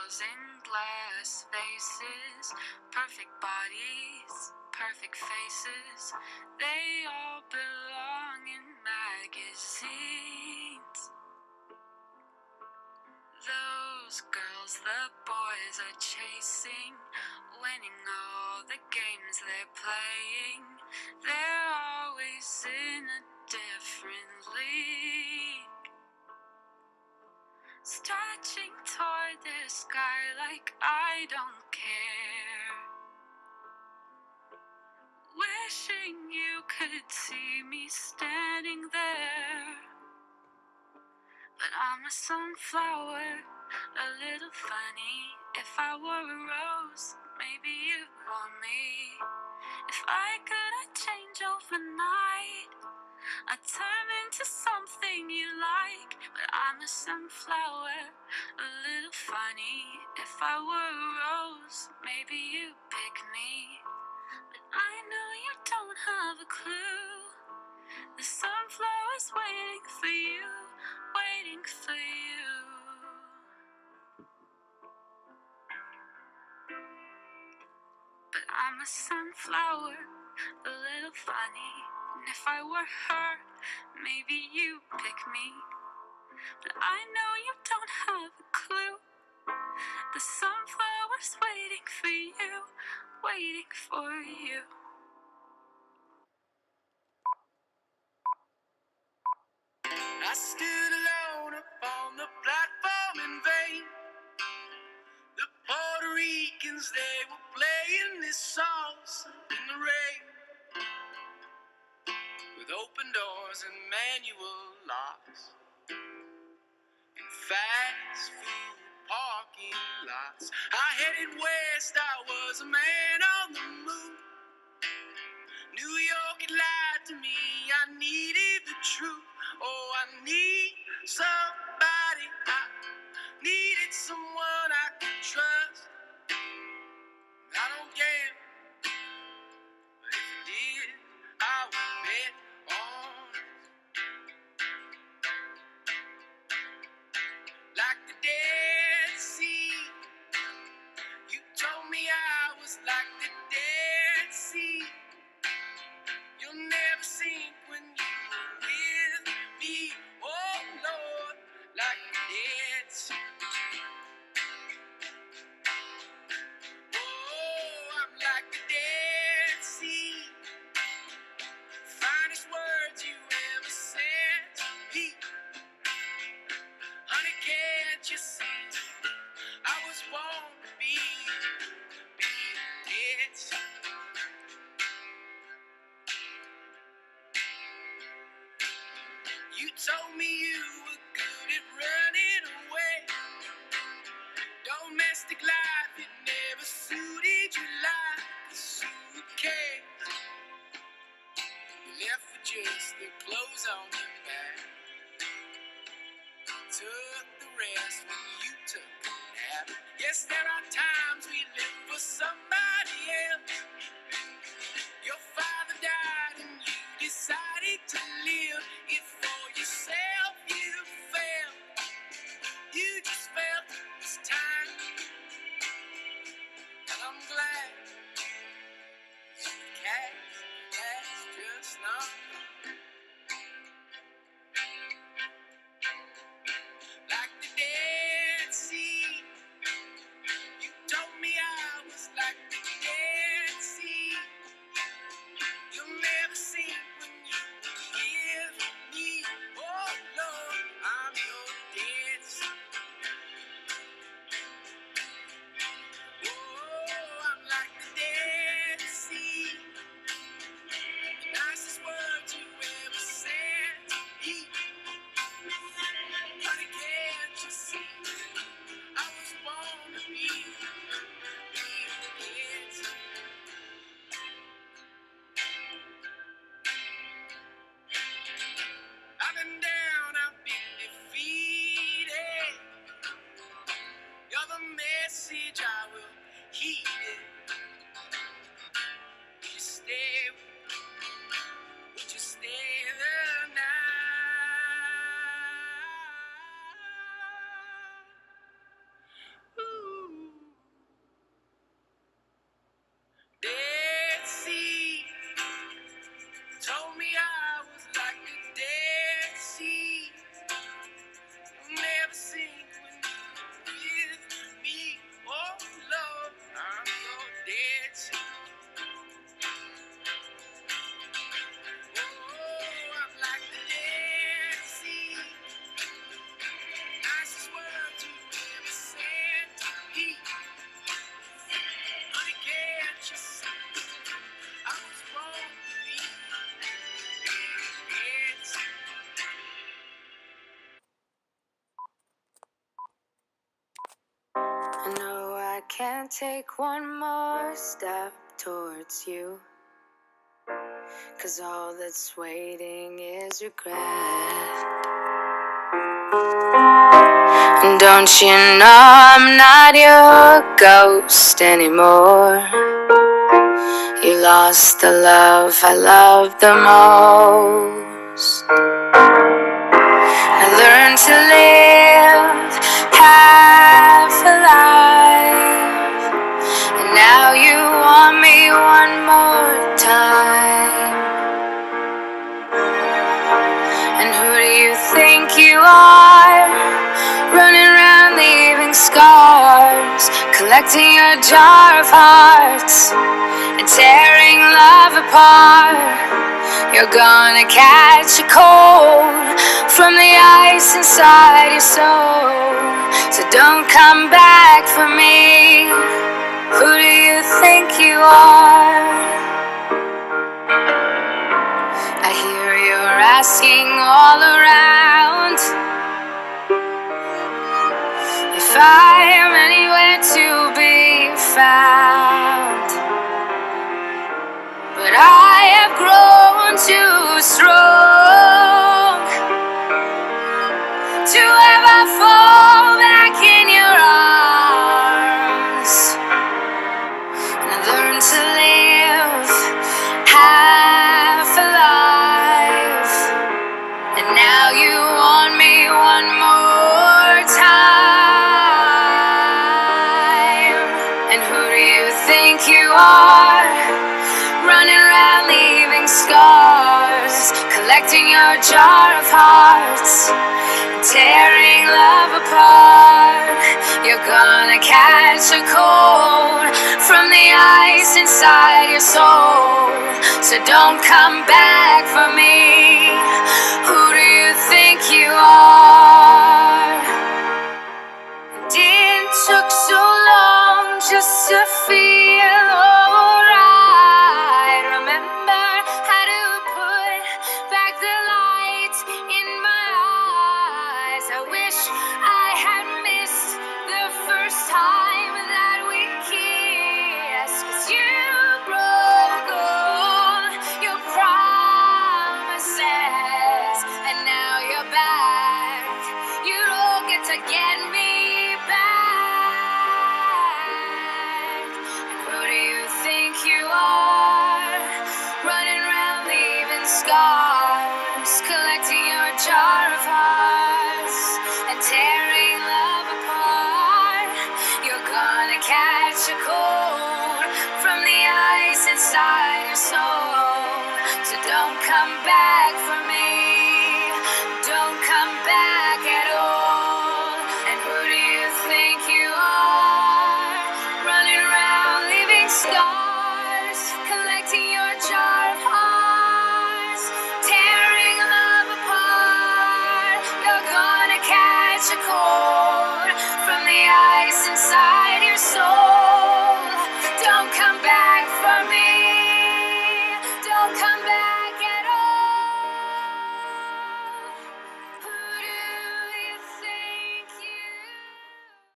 girls in glass faces, perfect bodies, perfect faces. They all belong in magazines. Those girls the boys are chasing, winning all the games they're playing. They're always in a different league, stretching toward the sky like I don't care, wishing you could see me standing there. But I'm a sunflower, a little funny. If I were a rose, maybe you'd want me. If I could, I'd change overnight. I'd turn into something you like. But I'm a sunflower, a little funny. If I were a rose, maybe you'd pick me. But I know you don't have a clue. The sunflower's waiting for you, waiting for you. But I'm a sunflower, a little funny. And if I were her, maybe you'd pick me. But I know you don't have a clue. The sunflower's waiting for you, waiting for you. I stood alone upon the platform in vain. The Puerto Ricans, they were playing this song in the rain, with open doors and manual locks, and fast food parking lots. I headed west, I was a man on the move. New York had lied to me, I needed the truth. Oh, I need somebody, I needed someone I could trust. I don't gamble, but if I did, I would bet on it. Like the Dead Sea, you told me I was like the Dead Sea. You'll never sink when you were with me. Oh Lord, like the Dead Sea. Oh, I'm like the Dead Sea. Finest words you ever said to me. Honey, can't you see? I was born to be Dead Sea. You told me you were good at running away. Domestic life, it never suited you like a suitcase. You left with just the clothes on your back. Took the rest when you took a nap. Yes, there are times we live for somebody else. Your father died and you decided to live it for yourself. You failed. You just felt this time. And I'm glad the cat has just not. Like the Dead Sea, you told me I was like can't take one more step towards you, 'cause all that's waiting is regret. And don't you know I'm not your ghost anymore? You lost the love I loved the most. I learned to live half alive, and now you want me one more time. And who do you think you are? Running around leaving scars, collecting your jar of hearts and tearing love apart. You're gonna catch a cold from the ice inside your soul. So don't come back for me. Who do you think you are? I hear you're asking all around if I am anywhere to be found. But I have grown too strong to ever fall back in your arms. And I learned to live half alive, and now you want me one more time. And who do you think you are? Running around leaving scars, collecting your jar of hearts, tearing love apart. You're gonna catch a cold from the ice inside your soul. So don't come back for me. Who do you think you are? It took so long just to feel alright. Remember how to put back the light in my eyes. I wish I had missed the first time that we kissed, 'cause you broke all your promises, and now you're back. You don't get to get me back. Who do you think you are? Running around leaving scars, collecting your jar of hearts and tearing love apart. You're gonna catch a cold from the ice inside your soul. So don't come back for me. Don't come back at all. And who do you think you are? Running around leaving scars, collecting your jar of hearts, tearing love apart. You're gonna catch a cold